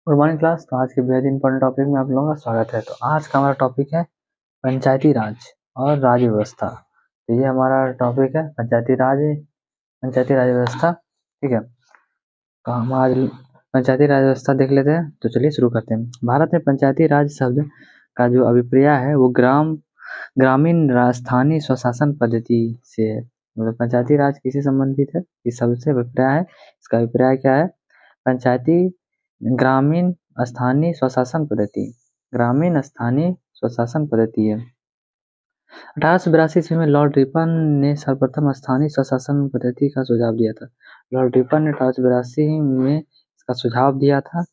Good morning class. तो आज के बेहद इंपॉर्टेंट टॉपिक में आप लोगों का स्वागत है। तो आज का हमारा टॉपिक है पंचायती राज और राज्य व्यवस्था। तो ये हमारा टॉपिक है पंचायती राज व्यवस्था। ठीक है, तो हम आज पंचायती राज व्यवस्था देख लेते हैं। तो चलिए शुरू करते हैं। भारत में पंचायती राज शब्द का जो अभिप्राय है वो ग्रामीण स्थानीय स्वशासन पद्धति से है। मतलब पंचायती राज किससे संबंधित है, इस शब्द से अभिप्राय है। इसका अभिप्राय क्या है? पंचायती ग्रामीण स्थानीय स्वशासन पद्धति, ग्रामीण स्थानीय स्वशासन पद्धति है। 1882 ईस्वी में लॉर्ड रिपन ने सर्वप्रथम स्थानीय स्वशासन पद्धति का सुझाव दिया था। लॉर्ड रिपन ने 1882 में इसका सुझाव दिया था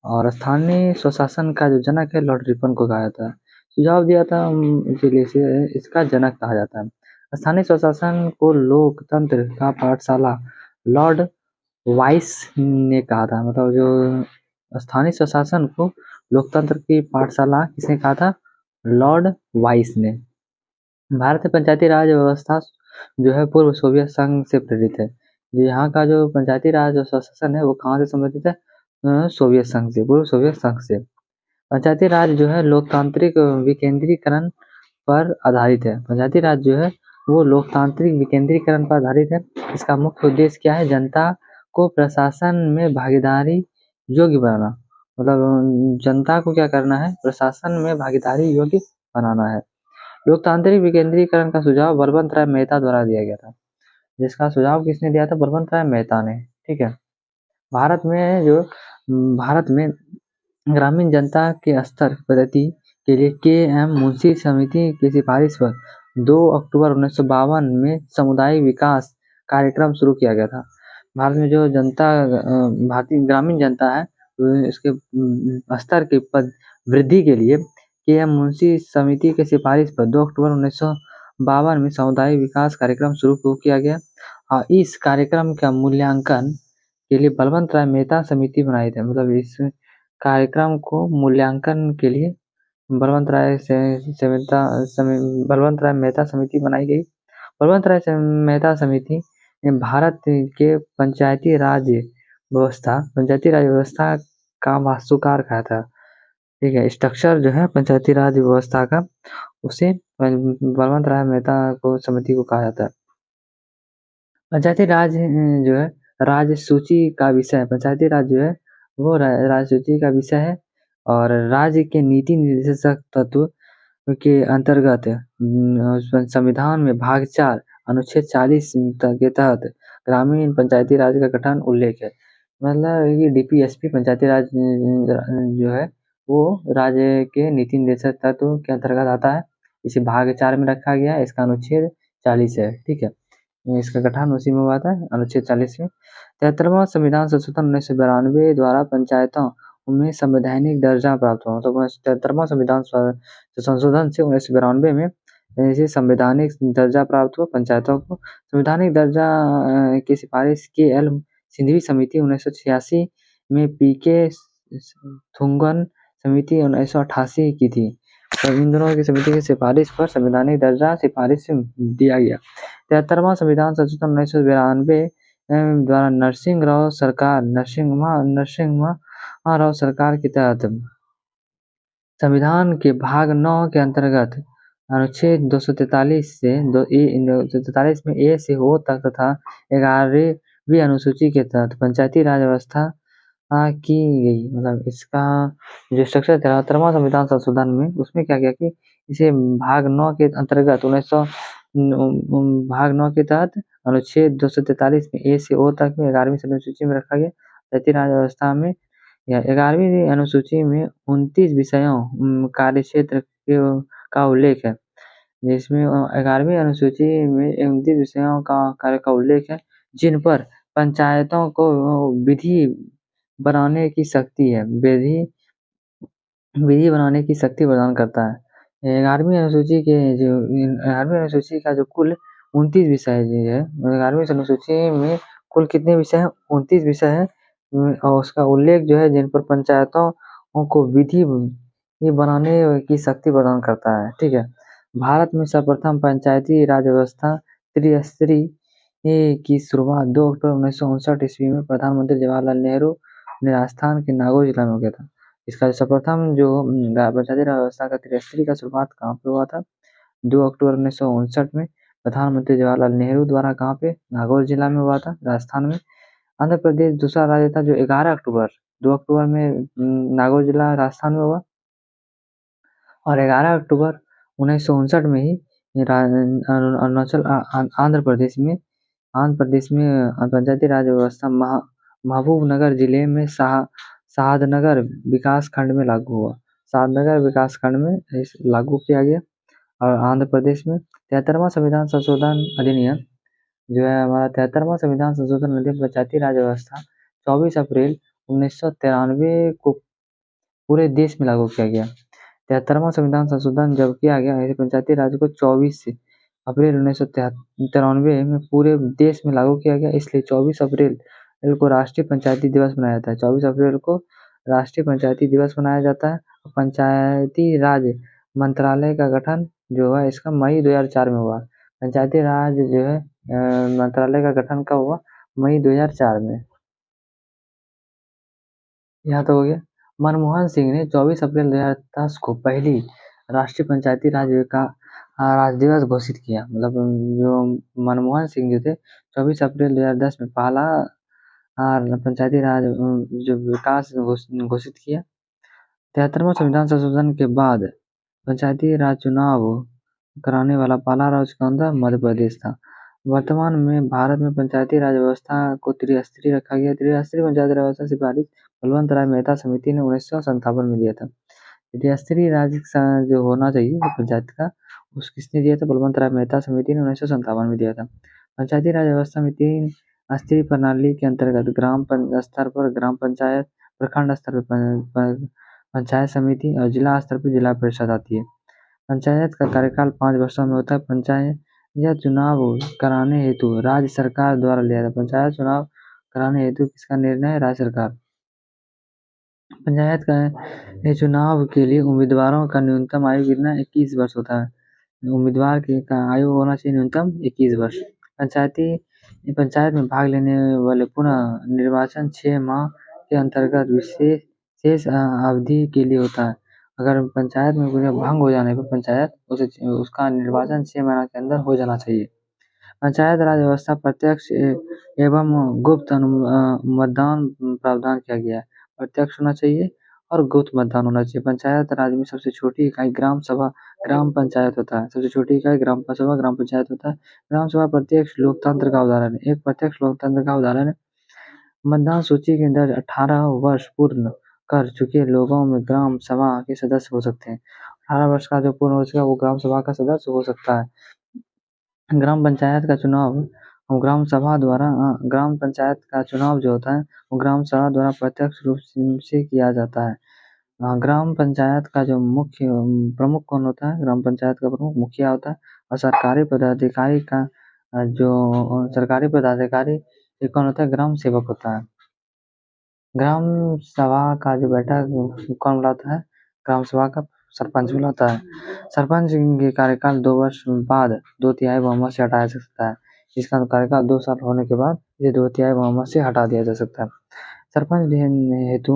और स्थानीय स्वशासन का जो जनक है लॉर्ड रिपन को कहा जाता है। सुझाव दिया था, इसलिए इसे इसका जनक कहा जाता है। स्थानीय स्वशासन को लोकतंत्र का पाठशाला लॉर्ड वाइस ने कहा था। मतलब जो स्थानीय स्वशासन को लोकतंत्र की पाठशाला किसने कहा था? लॉर्ड वाइस ने। भारत में पंचायती राज व्यवस्था जो है पूर्व सोवियत संघ से प्रेरित है। यहाँ का जो पंचायती राज और स्वशासन है वो कहाँ से संबंधित है? सोवियत संघ से, पूर्व सोवियत संघ से। पंचायती राज जो है लोकतांत्रिक विकेंद्रीकरण पर आधारित है। पंचायती राज जो है वो लोकतांत्रिक विकेंद्रीकरण पर आधारित है। इसका मुख्य उद्देश्य क्या है? जनता को प्रशासन में भागीदारी योग्य बनाना। मतलब जनता को क्या करना है? प्रशासन में भागीदारी योग्य बनाना है। लोकतांत्रिक विकेंद्रीकरण का सुझाव बलवंत राय मेहता द्वारा दिया गया था। जिसका सुझाव किसने दिया था? बलवंत राय मेहता ने। ठीक है, भारत में ग्रामीण जनता के स्तर पद्धति के लिए के.एम. मुंशी समिति की सिफारिश पर 2 अक्टूबर 1952 में सामुदायिक विकास कार्यक्रम शुरू किया गया था। भारत में जो जनता भारतीय ग्रामीण जनता है इसके स्तर के पद वृद्धि के लिए के.एम. मुंशी समिति की सिफारिश पर 2 अक्टूबर 1952 में सामुदायिक विकास कार्यक्रम शुरू किया गया। और इस कार्यक्रम का मूल्यांकन के लिए बलवंत राय मेहता समिति बनाई थी। मतलब इस कार्यक्रम को मूल्यांकन के लिए बलवंत राय मेहता समिति बनाई गई। बलवंत राय मेहता समिति ने भारत के पंचायती राज व्यवस्था का वास्तुकार कहा था। ठीक है, स्ट्रक्चर जो है पंचायती राज व्यवस्था का, उसे बलवंत राय मेहता को समिति को कहा जाता है। पंचायती राज जो है राज्य सूची का विषय है। पंचायती राज जो है वो राज्य सूची का विषय है और राज्य के नीति निर्देशक तत्व के अंतर्गत संविधान में भाग 4 अनुच्छेद 40 के तहत ग्रामीण पंचायती राज का गठन उल्लेख है। मतलब ये डीपीएसपी पंचायती राज जो है वो राज्य के नीति निर्देशक तत्व के अंतर्गत आता है। इसे भाग 4 में रखा गया है। इसका अनुच्छेद 40 है। ठीक है, इसका गठन उसी में हुआ था, अनुच्छेद 40 में। 73वां संविधान संशोधन 1992 द्वारा पंचायतों में संवैधानिक दर्जा प्राप्त हुआ। तो 73वां संविधान संशोधन से 1992 में इसे संवैधानिक दर्जा प्राप्त हुआ पंचायतों को। संवैधानिक दर्जा की सिफारिश के.एल. सिंघवी समिति 1986 में पी.के. थुंगन समिति 1988 की थी। तो इन दोनों की समिति की सिफारिश पर संवैधानिक दर्जा सिफारिश दिया गया। 73वां संविधान संशोधन 1992 द्वारा नरसिंह राव सरकार के तहत संविधान के भाग 9 के अंतर्गत अनुच्छेद 243 में ए से ओ तक तथा 11वीं अनुसूची के तहत पंचायती राज व्यवस्था की गई। मतलब इसका जो स्ट्रक्चर 73वां संविधान संशोधन में उसमें क्या किया कि इसे भाग 9 के अंतर्गत भाग 9 के तहत अनुच्छेद 243 में ए से ओ तक में 11वीं अनुसूची में रखा गया। पंचायती राज व्यवस्था में 11वीं अनुसूची में 29 विषयों कार्य क्षेत्र का उल्लेख है। जिसमें 11वीं अनुसूची में 29 विषयों का कार्य का उल्लेख है जिन पर पंचायतों को विधि बनाने की शक्ति है। विधि बनाने की शक्ति प्रदान करता है। 11वीं अनुसूची का जो कुल 29 विषय है, 11वीं अनुसूची में कुल कितने विषय हैं? 29 विषय है और उसका उल्लेख जो है जिन पर पंचायतों को विधि बनाने की शक्ति प्रदान करता है। ठीक है, भारत में सर्वप्रथम पंचायती राज व्यवस्था त्रिस्तरीय की शुरुआत 2 अक्टूबर 1959 ईस्वी में प्रधानमंत्री जवाहरलाल नेहरू अपने राजस्थान के नागौर जिला में हो गया था। इसका सर्वप्रथम जो पंचायती राज व्यवस्था का त्रिस्तरीय का शुरुआत कहाँ पे हुआ था? 2 अक्टूबर 1959 में प्रधानमंत्री जवाहरलाल नेहरू द्वारा कहाँ पे? नागौर जिला में हुआ था, राजस्थान में। आंध्र प्रदेश दूसरा राज्य था जो 11 अक्टूबर 2 अक्टूबर में नागौर जिला राजस्थान में हुआ और 11 अक्टूबर 1959 में ही अरुणाचल आंध्र प्रदेश में पंचायती राज व्यवस्था महबूबनगर जिले में शहादनगर विकास खंड में लागू हुआ। शहादनगर विकास खंड में लागू किया गया। और आंध्र प्रदेश में 73वां संविधान संशोधन अधिनियम जो है हमारा 73वां संविधान संशोधन अधिनियम पंचायती राज व्यवस्था 24 अप्रैल 1993 को पूरे देश में लागू किया गया। 73वां संविधान संशोधन जब किया गया ऐसे पंचायती राज को 24 अप्रैल 1993 में पूरे देश में लागू किया गया, इसलिए 24 अप्रैल को राष्ट्रीय पंचायती दिवस मनाया जाता है। 24 अप्रैल को राष्ट्रीय पंचायती दिवस मनाया जाता है। पंचायती राज मंत्रालय का गठन जो है इसका मई 2004 में हुआ। पंचायती राज जो है मंत्रालय का गठन कब हुआ? मई 2004 में। यहाँ तो हो गया। मनमोहन सिंह ने 24 अप्रैल 2010 को पहली राष्ट्रीय पंचायती राज दिवस घोषित किया। मतलब जो मनमोहन सिंह जो थे 24 अप्रैल 2010 में पहला पंचायती राज जो विकास घोषित किया। 73वां संविधान संशोधन के बाद पंचायती राज चुनाव कराने वाला पहला राज्य कौन था? मध्य प्रदेश था। वर्तमान में भारत में पंचायती राज व्यवस्था को त्रिस्तरीय रखा गया। त्रिस्तरीय पंचायती राज व्यवस्था सिफारिश बलवंत राय मेहता समिति ने 1957 में दिया था। त्रिस्तरीय राज जो होना चाहिए पंचायत का किसने दिया था? बलवंत राय मेहता समिति ने 1957 में दिया था। पंचायती राज व्यवस्था में 3 स्तरीय प्रणाली के अंतर्गत ग्राम स्तर पर ग्राम पंचायत, प्रखंड स्तर पर पंचायत समिति और जिला स्तर पर जिला परिषद आती है। पंचायत का कार्यकाल 5 वर्षों में होता है। पंचायत यह चुनाव कराने हेतु राज्य सरकार द्वारा लिया जाता है। पंचायत चुनाव कराने हेतु किसका निर्णय है? राज्य सरकार। पंचायत का चुनाव के लिए उम्मीदवारों का न्यूनतम आयु कितना? 21 वर्ष होता है। उम्मीदवार का आयु होना चाहिए न्यूनतम 21 वर्ष। पंचायत में भाग लेने वाले पुनः निर्वाचन 6 माह के अंतर्गत विशेष अवधि के लिए होता है। अगर पंचायत में कोई भंग हो जाने पर पंचायत उसका निर्वाचन 6 महीने के अंदर हो जाना चाहिए। पंचायत राज व्यवस्था प्रत्यक्ष एवं गुप्त मतदान प्रावधान किया गया है। प्रत्यक्ष होना चाहिए और गुप्त मतदान होना चाहिए। पंचायत राज में सबसे छोटी इकाई ग्राम सभा ग्राम पंचायत होता है। सबसे छोटी इकाई ग्राम सभा ग्राम पंचायत होता है। ग्राम सभा प्रत्यक्ष लोकतंत्र का उदाहरण है। एक प्रत्यक्ष लोकतंत्र का उदाहरण है। मतदान सूची के अंदर 18 वर्ष पूर्ण कर चुके लोगों में ग्राम सभा के सदस्य हो सकते हैं। 18 वर्ष का जो पूर्ण हो चुका वो ग्राम सभा का सदस्य हो सकता है। ग्राम पंचायत का चुनाव ग्राम पंचायत का चुनाव जो होता है वो ग्राम सभा द्वारा प्रत्यक्ष रूप से किया जाता है। ग्राम पंचायत का जो मुख्य प्रमुख कौन होता है? ग्राम पंचायत का प्रमुख मुखिया होता है और सरकारी पदाधिकारी कौन होता है? ग्राम सेवक होता है। ग्राम सभा का जो बैठक कौन बुलाता है? ग्राम सभा का सरपंच बुलाता है। सरपंच के कार्यकाल 2 वर्ष बाद 2/3 बहुमत से हटाया जा सकता है। इसका कार्यकाल 2 साल होने के बाद ये 2/3 बहुमत से हटा दिया जा सकता है। सरपंच हेतु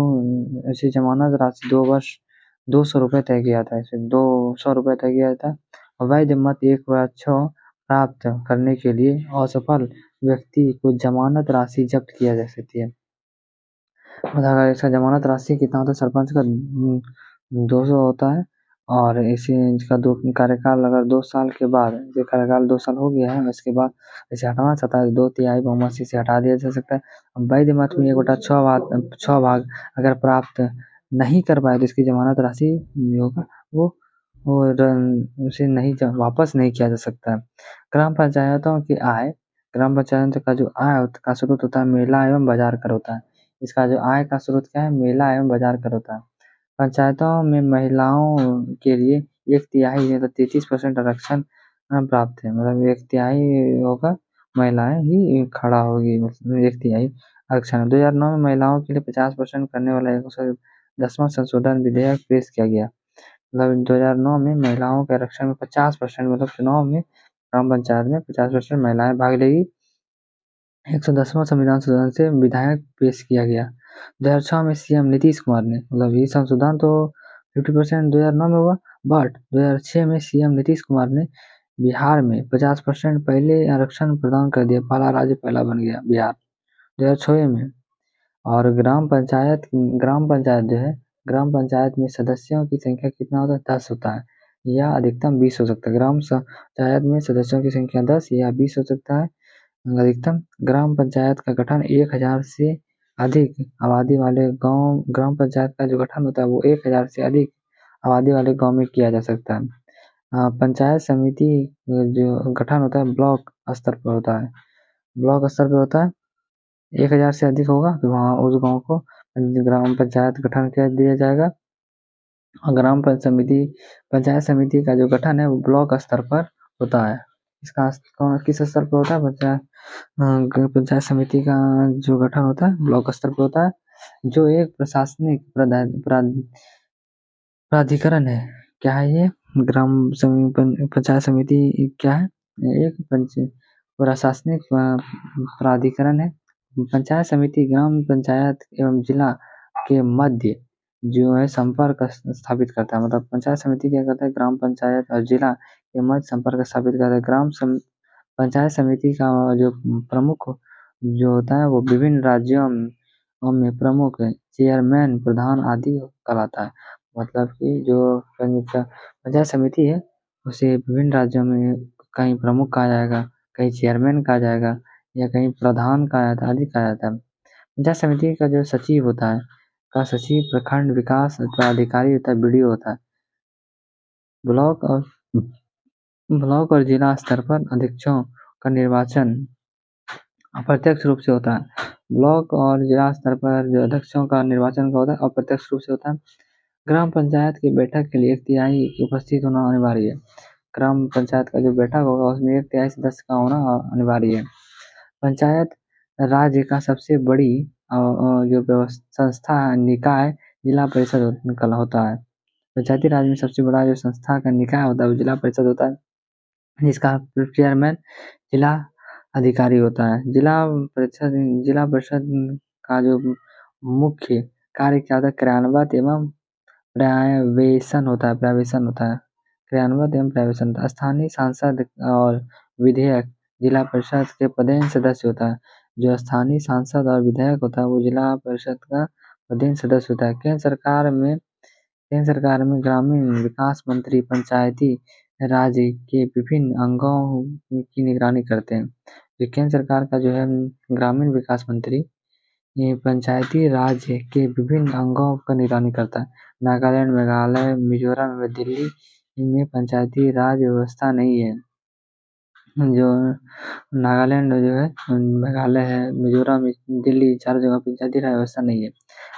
ऐसी जमानत राशि 2 वर्ष 200 रुपये तय किया था। इसे 200 रुपये तय किया जाता है। वैध मत 1 वर्ष प्राप्त करने के लिए असफल व्यक्ति को जमानत राशि जब्त किया जा सकती है। अगर इसका जमानत राशि कितना होता है? सरपंच का 200 होता है और इसी इसका कार्यकाल अगर 2 साल के बाद ये कार्यकाल 2 साल हो गया है इसके बाद इसे हटाना चाहता है 2/3 बहुमत से इसे हटा दिया जा सकता है। वैध मत में 1/6 भाग अगर प्राप्त नहीं कर पाए तो इसकी जमानत राशि जो होगा वो उसे नहीं वापस नहीं किया जा सकता है। ग्राम पंचायतों की आय ग्राम पंचायत का जो आय का स्रोत होता है मेला एवं बाजार कर होता है। इसका जो आय का स्रोत क्या है? मेला एवं बाजार कर होता है। पंचायतों में महिलाओं के लिए 1/3 मतलब 33% आरक्षण प्राप्त है। मतलब 1/3 होगा महिलाएं ही खड़ा होगी। मतलब 1/3 आरक्षण 2009 में महिलाओं के लिए 50% करने वाला 110वां संशोधन विधेयक पेश किया गया। मतलब 2009 में महिलाओं के आरक्षण में 50% मतलब चुनाव में ग्राम पंचायत में 50% महिलाएं भाग लेगी। 110वां संविधान संशोधन से विधेयक पेश किया गया। 2006 में सीएम नीतीश कुमार ने, मतलब ये संशोधन तो 50% 2009 में हुआ, बट 2006 में सीएम नीतीश कुमार ने बिहार में 50% पहले आरक्षण प्रदान कर दिया, पहला राज्य पहला बन गया बिहार 2006 में। और ग्राम पंचायत जो है, ग्राम पंचायत में सदस्यों की संख्या कितना होता है? 10 होता है, या अधिकतम 20 हो सकता है। ग्राम पंचायत में सदस्यों की संख्या 10 या 20 हो सकता है अधिकतम। ग्राम पंचायत का गठन 1000 से अधिक आबादी वाले गांव, ग्राम पंचायत का जो गठन होता है वो 1000 से अधिक आबादी वाले गांव में किया जा सकता है। पंचायत समिति जो गठन होता है ब्लॉक स्तर पर होता है, ब्लॉक स्तर पर होता है। 1000 से अधिक होगा तो वहाँ उस गांव को ग्राम पंचायत गठन कर दिया जाएगा। और पंचायत समिति का जो गठन है वो ब्लॉक स्तर पर होता है। इसका किस स्तर पर होता है? पंचायत समिति का जो गठन होता है ब्लॉक स्तर पर होता है, जो एक प्रशासनिक प्राधिकरण है। क्या है ये? पंचायत समिति क्या है? एक प्रशासनिक प्राधिकरण है। पंचायत समिति ग्राम पंचायत एवं जिला के मध्य जो है संपर्क स्थापित करता है। मतलब पंचायत समिति क्या करता है? ग्राम पंचायत और जिला के मध्य संपर्क स्थापित करता है। पंचायत समिति का जो प्रमुख जो होता है वो विभिन्न राज्यों में प्रमुख चेयरमैन, प्रधान आदि कहलाता है। मतलब कि जो पंचायत समिति है उसे विभिन्न राज्यों में कहीं प्रमुख कहा जाएगा, कहीं चेयरमैन कहा जाएगा, या कहीं प्रधान कहा जाता है, आदि कहा जाता है। पंचायत समिति का जो सचिव होता है, का सचिव प्रखंड विकास पदाधिकारी होता है, बीडीओ होता है। ब्लॉक और जिला स्तर पर अध्यक्षों का निर्वाचन अप्रत्यक्ष रूप से होता है। ब्लॉक और जिला स्तर पर जो अध्यक्षों का निर्वाचन का होता है अप्रत्यक्ष रूप से होता है। ग्राम पंचायत की बैठक के लिए 1/3 उपस्थित होना अनिवार्य है। ग्राम पंचायत का जो बैठक होगा उसमें 1/3 सदस्य का होना अनिवार्य है। पंचायत राज्य का सबसे बड़ी जो संस्था निकाय जिला परिषद होता है। पंचायती राज में सबसे बड़ा जो संस्था का निकाय होता है वो जिला परिषद होता है, जिसका चेयरमैन जिला अधिकारी होता है। जिला परिषद का जो मुख्य कार्य क्या होता है? क्रियान्वित एवं पर्यवेक्षण होता है। क्रियान्वित एवं पर्यवेक्षण। स्थानीय सांसद और विधेयक जिला परिषद के पदेन सदस्य होता है। जो स्थानीय सांसद और विधायक होता है वो जिला परिषद का पदेन सदस्य होता है। केंद्र सरकार में ग्रामीण विकास मंत्री पंचायती राज के विभिन्न अंगों की निगरानी करते हैं। जो केंद्र सरकार का जो है ग्रामीण विकास मंत्री ये पंचायती राज के विभिन्न अंगों का निगरानी करता है। नागालैंड, मेघालय, मिजोरम व दिल्ली में पंचायती राज व्यवस्था नहीं है। जो नागालैंड जो है, मेघालय है, मिजोरम, दिल्ली, चार जगह पंचायती राज व्यवस्था नहीं है।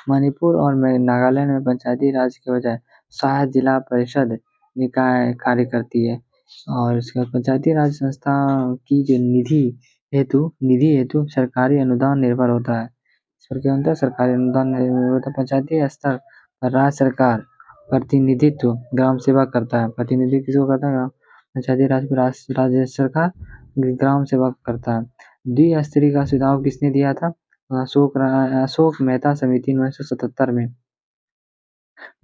मणिपुर और नागालैंड में पंचायती राज के बजाय शायद जिला परिषद निकाय कार्य करती है। और इसके बाद पंचायती राज संस्था की जो निधि हेतु सरकारी अनुदान निर्भर होता है। इस पर क्या होता है? सरकारी अनुदान निर्भर होता है। पंचायती स्तर पर राज्य सरकार प्रतिनिधित्व ग्राम सेवा करता है। प्रतिनिधि किसको करता है? पंचायती राज पर राज्य सरकार ग्राम सेवा करता है। द्विस्तरीय का सुझाव किसने दिया था? अशोक मेहता समिति 1977 में।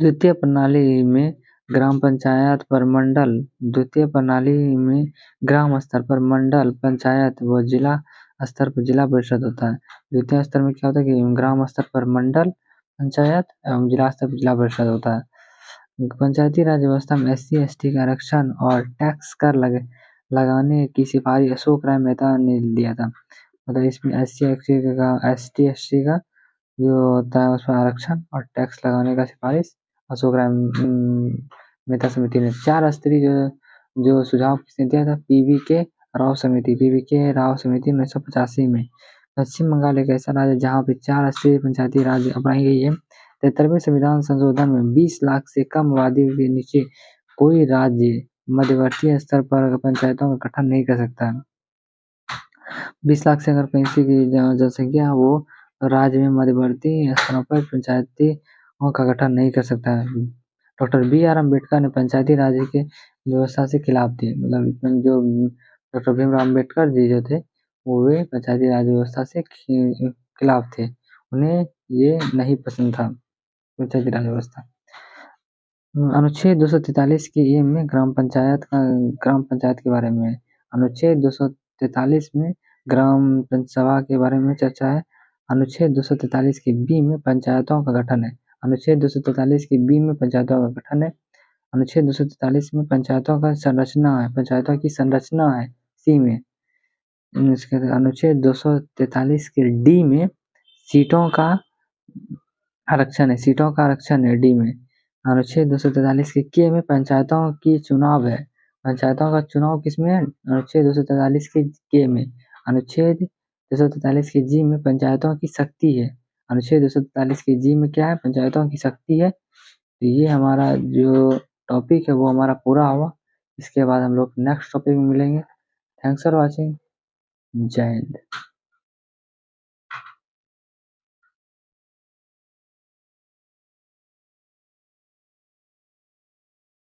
द्वितीय प्रणाली में ग्राम पंचायत पर मंडल, द्वितीय प्रणाली में ग्राम स्तर पर मंडल पंचायत व जिला स्तर पर जिला परिषद होता है। द्वितीय स्तर में क्या होता है कि ग्राम स्तर पर मंडल पंचायत एवं जिला स्तर पर जिला परिषद होता है। पंचायती राज व्यवस्था में SC/ST का आरक्षण और टैक्स कर लगाने की सिफारिश अशोक राय मेहता ने दिया था। मतलब इसमें SC/ST का जो होता है उसमें आरक्षण और टैक्स लगाने का सिफारिश अशोक राय मेहता समिति ने। 4 स्तरीय जो सुझाव किसने दिया था? PVK राव समिति 1985 में। पश्चिम बंगाल एक ऐसा राज्य जहाँ पे 4 स्तरीय पंचायती राज अपनाई गई है। 73वें संविधान संशोधन में 20 लाख से कम आबादी के नीचे कोई राज्य मध्यवर्ती स्तर पर पंचायतों का गठन नहीं कर सकता है। 20 लाख से अगर कहीं की जनसंख्या वो राज्य में मध्यवर्ती स्तरों पर पंचायतों का गठन नहीं कर सकता है। डॉक्टर BR अम्बेडकर ने पंचायती राज के व्यवस्था से खिलाफ थे। मतलब जो डॉक्टर भीमराव अम्बेडकर जी जो थे वो वे पंचायती राज व्यवस्था से खिलाफ थे। उन्हें ये नहीं पसंद था पंचायती राज व्यवस्था। अनुच्छेद 243 के ए में ग्राम पंचायत के बारे में है। अनुच्छेद 243 में ग्राम सभा के बारे में चर्चा है। अनुच्छेद 243 के बी में पंचायतों का गठन है। अनुच्छेद 243 के बी में पंचायतों का गठन है। अनुच्छेद 243 में पंचायतों की संरचना है सी में। इसके अनुच्छेद 243 के डी में सीटों का आरक्षण है डी में। अनुच्छेद 243 के में पंचायतों की चुनाव है। पंचायतों का चुनाव किसमें है? अनुच्छेद 243 के में। अनुच्छेद 243 के जी में पंचायतों की शक्ति है। अनुच्छेद 243 के जी में क्या है? पंचायतों की शक्ति है। तो ये हमारा जो टॉपिक है वो हमारा पूरा हुआ। इसके बाद हम लोग नेक्स्ट टॉपिक में मिलेंगे। Thanks for watching. जय हिंद।